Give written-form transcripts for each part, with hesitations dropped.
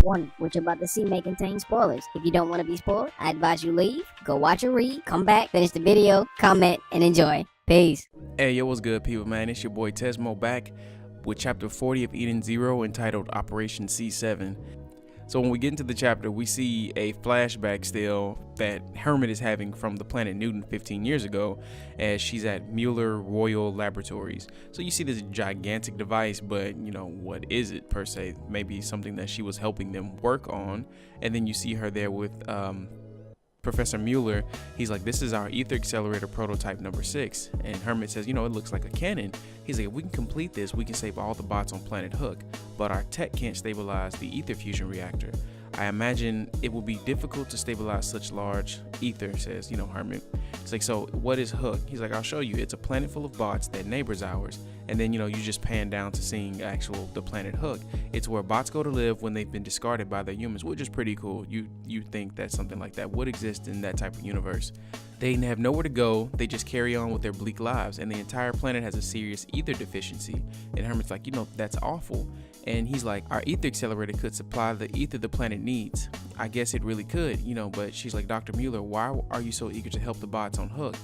Warning, what you're about to see may contain spoilers. If you don't want to be spoiled, I advise you leave, go watch or read, come back, finish the video, comment, and enjoy. Peace. Hey, yo, what's good, people, man? It's your boy Tesmo back with chapter 40 of Eden Zero, entitled Operation C7. So when we get into the chapter, we see a flashback still that Hermit is having from the planet Newton 15 years ago, as she's at Mueller Royal Laboratories. So you see this gigantic device, but you know, what is it per se? Maybe something that she was helping them work on. And then you see her there with Professor Mueller. He's like, this is our ether accelerator prototype number 6. And Hermit says, you know, it looks like a cannon. He's like, if we can complete this, we can save all the bots on planet Hook, but our tech can't stabilize the ether fusion reactor. I imagine it will be difficult to stabilize such large ether, says, you know, Hermit. It's like, so what is Hook? He's like, I'll show you. It's a planet full of bots that neighbors ours. And then, you know, you just pan down to seeing the planet Hook. It's where bots go to live when they've been discarded by their humans, which is pretty cool. You think that something like that would exist in that type of universe. They have nowhere to go. They just carry on with their bleak lives, and the entire planet has a serious ether deficiency. And Hermit's like, you know, that's awful. And he's like, our ether accelerator could supply the ether the planet needs. I guess it really could, you know, but she's like, Dr. Mueller, why are you so eager to help the bots on Hook?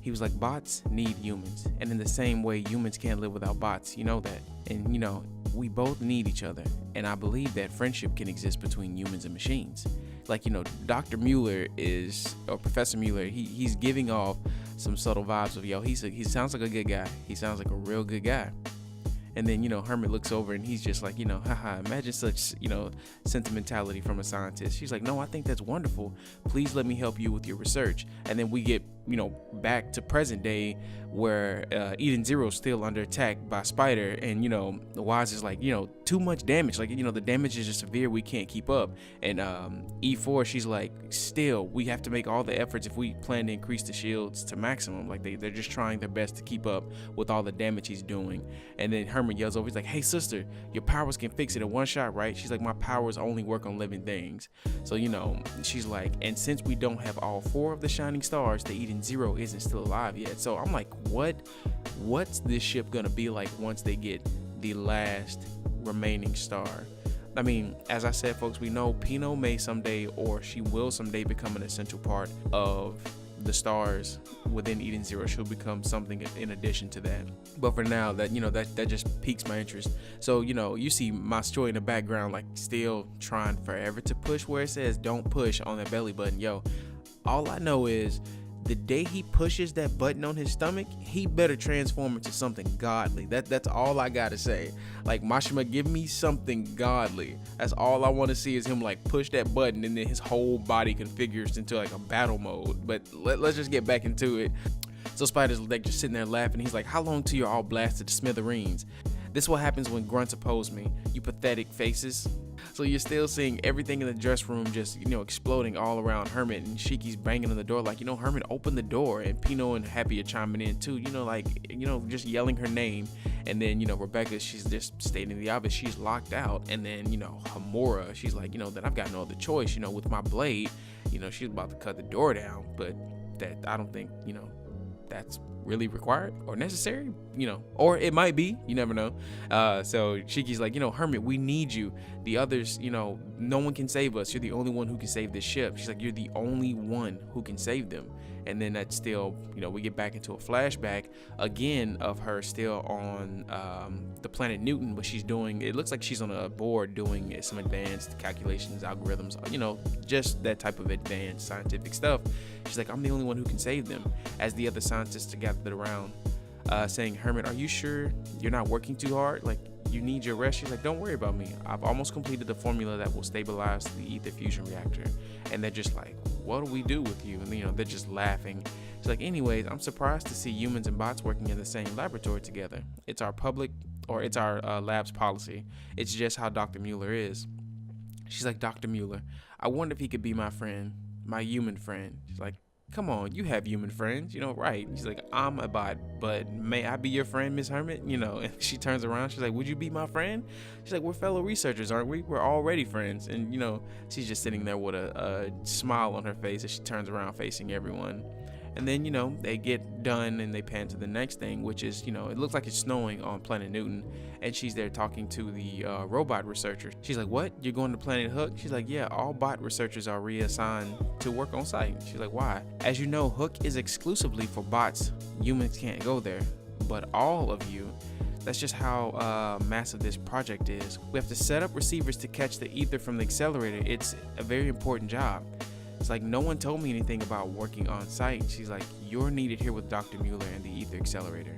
He was like, bots need humans, and in the same way humans can't live without bots, you know that. And you know, we both need each other, and I believe that friendship can exist between humans and machines. Like, you know, Dr. Mueller or Professor Mueller, he's giving off some subtle vibes of, yo, he sounds like a good guy. He sounds like a real good guy. And then, you know, Hermit looks over and he's just like, you know, haha, imagine such, you know, sentimentality from a scientist. She's like, no, I think that's wonderful. Please let me help you with your research. And then we get, you know, back to present day where Eden Zero is still under attack by Spider. And, you know, Wise is like, you know, too much damage. Like, you know, the damage is just severe. We can't keep up. And E4, she's like, still, we have to make all the efforts if we plan to increase the shields to maximum. Like, they're just trying their best to keep up with all the damage he's doing. And then Hermit yells over, he's like, hey, sister, your powers can fix it in one shot, right? She's like, my powers only work on living things. So, you know, she's like, and since we don't have all 4 of the shining stars, the Eden Zero isn't still alive yet. So I'm like, what's this ship gonna be like once they get the last remaining star? I mean, as I said, folks, we know Pino may someday, or she will someday, become an essential part of the stars within Eden Zero. She'll become something in addition to that. But for now, that, you know, that just piques my interest. So, you know, you see Mastroy in the background, like, still trying forever to push where it says don't push on that belly button. Yo, all I know is the day he pushes that button on his stomach, he better transform into something godly. That's all I gotta say. Like, Mashima, give me something godly. That's all I want to see, is him like push that button and then his whole body configures into like a battle mode. But let's just get back into it. So Spider's like just sitting there laughing. He's like, how long till you're all blasted to smithereens? This is what happens when grunts oppose me, you pathetic faces. So you're still seeing everything in the dress room just, you know, exploding all around Hermit, and Shiki's banging on the door like, you know, Hermit, open the door. And Pino and Happy are chiming in too, you know, like, you know, just yelling her name. And then, you know, Rebecca, she's just stating the obvious, she's locked out. And then, you know, Hamura, she's like, you know, that I've got no other choice, you know, with my blade, you know, she's about to cut the door down. But that, I don't think, you know, that's really required or necessary, you know, or it might be, you never know. So Shiki's like, you know, Hermit, we need you. The others, you know, no one can save us. You're the only one who can save this ship. She's like, you're the only one who can save them. And then that's still, you know, we get back into a flashback again of her still on the planet Newton, but she's doing, it looks like she's on a board doing some advanced calculations, algorithms, you know, just that type of advanced scientific stuff. She's like, I'm the only one who can save them. As the other scientists are gathered around, saying, Hermit, are you sure you're not working too hard? Like, you need your rest? She's like, don't worry about me. I've almost completed the formula that will stabilize the ether fusion reactor. And they're just like, what do we do with you? And, you know, they're just laughing. She's like, anyways, I'm surprised to see humans and bots working in the same laboratory together. It's our lab's policy. It's just how Dr. Mueller is. She's like, Dr. Mueller, I wonder if he could be my friend, my human friend. She's like, come on, you have human friends, you know, right? She's like, I'm a bot, but may I be your friend, Miss Hermit? You know, and she turns around, she's like, would you be my friend? She's like, we're fellow researchers, aren't we? We're already friends. And, you know, she's just sitting there with a smile on her face as she turns around facing everyone. And then, they get done and they pan to the next thing, which is, it looks like it's snowing on Planet Newton. And she's there talking to the robot researcher. She's like, what? You're going to Planet Hook? She's like, yeah, all bot researchers are reassigned to work on site. She's like, why? As you know, Hook is exclusively for bots. Humans can't go there. But all of you, that's just how massive this project is. We have to set up receivers to catch the ether from the accelerator. It's a very important job. It's like, no one told me anything about working on site. She's like, you're needed here with Dr. Mueller and the ether accelerator.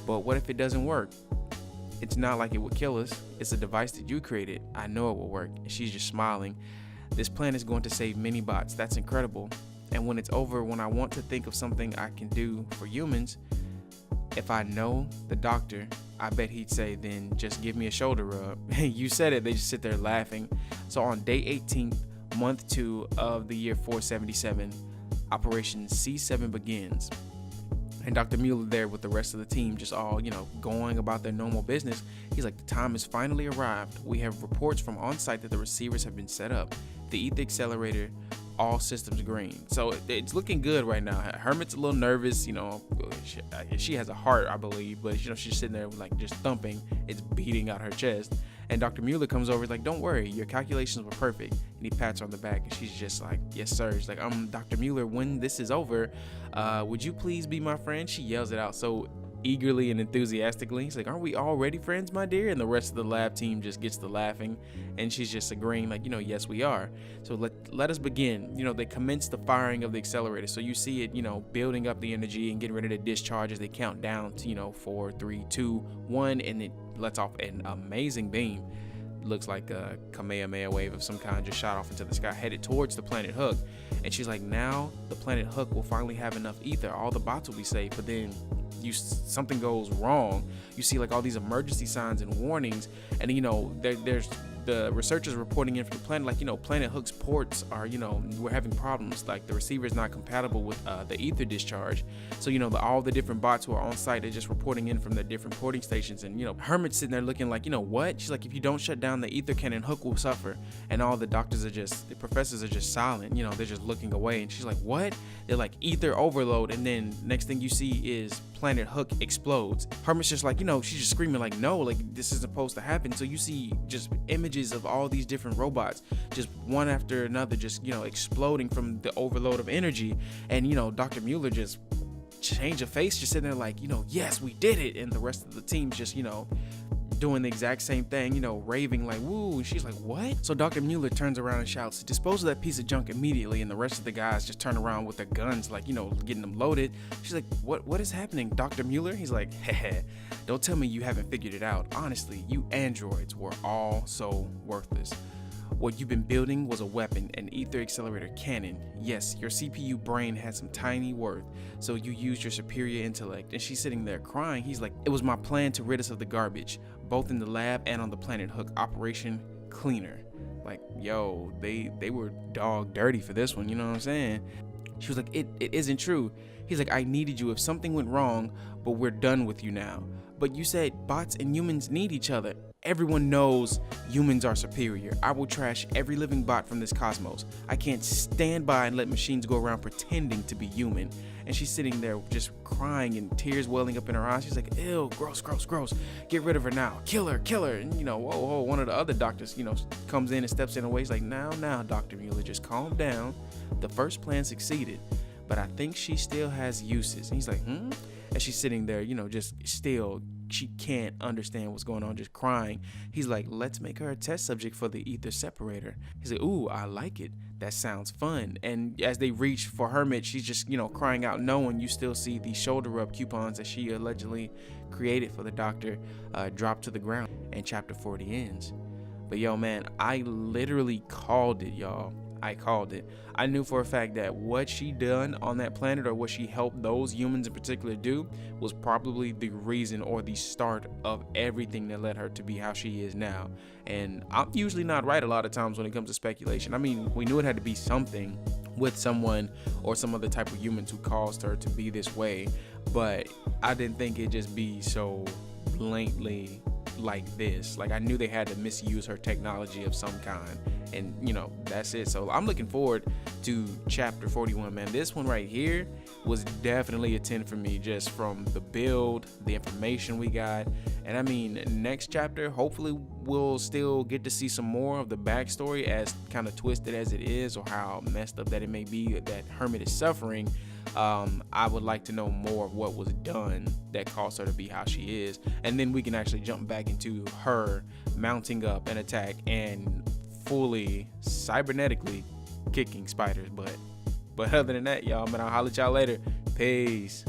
But what if it doesn't work? It's not like it would kill us. It's a device that you created. I know it will work. And she's just smiling. This plan is going to save many bots. That's incredible. And when it's over, when I want to think of something I can do for humans, if I know the doctor, I bet he'd say, then just give me a shoulder rub. You said it. They just sit there laughing. So on day 18th, month 2 of the year 477, Operation C7 begins. And Dr. Mueller there with the rest of the team, just all, going about their normal business. He's like, the time has finally arrived. We have reports from on site that the receivers have been set up. The ether accelerator, all systems green. So it's looking good right now. Hermit's a little nervous, she has a heart, I believe, but she's sitting there like just thumping. It's beating out her chest. And Dr. Mueller comes over, he's like, don't worry, your calculations were perfect. And he pats her on the back and she's just like, yes, sir. She's like, Dr. Mueller, when this is over, would you please be my friend? She yells it out so eagerly and enthusiastically. He's like, aren't we already friends, my dear? And the rest of the lab team just gets to laughing, and she's just agreeing like, yes, we are. So let us begin. They commence the firing of the accelerator. So you see it, building up the energy and getting ready to discharge as they count down to, 4, 3, 2, 1, and it lets off an amazing beam. Looks like a Kamehameha wave of some kind just shot off into the sky, headed towards the planet Hook. And she's like, now the planet Hook will finally have enough ether. All the bots will be safe. But then something goes wrong. You see like all these emergency signs and warnings, and there's the researchers reporting in from the planet, like, Planet Hook's ports are, we're having problems. Like the receiver is not compatible with the ether discharge. So, all the different bots who are on site are just reporting in from the different porting stations. And, Hermit's sitting there looking like, what? She's like, if you don't shut down the ether cannon, Hook will suffer. And all the the professors are just silent. They're just looking away. And she's like, what? They're like, ether overload. And then next thing you see is Planet Hook explodes. Hermit's just like, she's just screaming like, no, like this is supposed to happen. So you see just images of all these different robots, just one after another, just, exploding from the overload of energy. And, Dr. Mueller just change of face, just sitting there like, yes, we did it. And the rest of the team's just, doing the exact same thing, raving like, woo. And she's like, what? So Dr. Mueller turns around and shouts, dispose of that piece of junk immediately. And the rest of the guys just turn around with their guns, like, getting them loaded. She's like, what is happening, Dr. Mueller? He's like, heh, don't tell me you haven't figured it out. Honestly, you androids were all so worthless. What you've been building was a weapon, an ether accelerator cannon. Yes, your CPU brain had some tiny worth, so you used your superior intellect. And she's sitting there crying. He's like, it was my plan to rid us of the garbage, both in the lab and on the planet Hook. Operation Cleaner. Like, yo, they were dog dirty for this one, you know what I'm saying? She was like, it isn't true. He's like, I needed you if something went wrong, but we're done with you now. But you said bots and humans need each other. Everyone knows humans are superior. I will trash every living bot from this cosmos. I can't stand by and let machines go around pretending to be human. And she's sitting there just crying and tears welling up in her eyes. She's like, ew, gross, gross, gross. Get rid of her now. Kill her, kill her. And, whoa, one of the other doctors, comes in and steps in away. He's like, now, Dr. Mueller, just calm down. The first plan succeeded, but I think she still has uses. And he's like, And she's sitting there, just still, she can't understand what's going on, just crying. He's like, let's make her a test subject for the ether separator. He's like, ooh, I like it. That sounds fun. And as they reach for Hermit, she's just, crying out no, and you still see the shoulder rub coupons that she allegedly created for the doctor drop to the ground. And chapter 40 ends. But yo, man, I literally called it, y'all. I called it. I knew for a fact that what she done on that planet, or what she helped those humans in particular do, was probably the reason or the start of everything that led her to be how she is now. And I'm usually not right a lot of times when it comes to speculation. I mean, we knew it had to be something with someone or some other type of humans who caused her to be this way, but I didn't think it'd just be so blatantly like this. Like, I knew they had to misuse her technology of some kind, and that's it. So I'm looking forward to chapter 41, man. This one right here was definitely a 10 for me, just from the build, the information we got. And I mean, next chapter, hopefully we'll still get to see some more of the backstory, as kind of twisted as it is, or how messed up that it may be that Hermit is suffering. I would like to know more of what was done that caused her to be how she is, and then we can actually jump back into her mounting up an attack and fully cybernetically kicking spiders. But other than that, y'all, man, I'll holler at y'all later. Peace.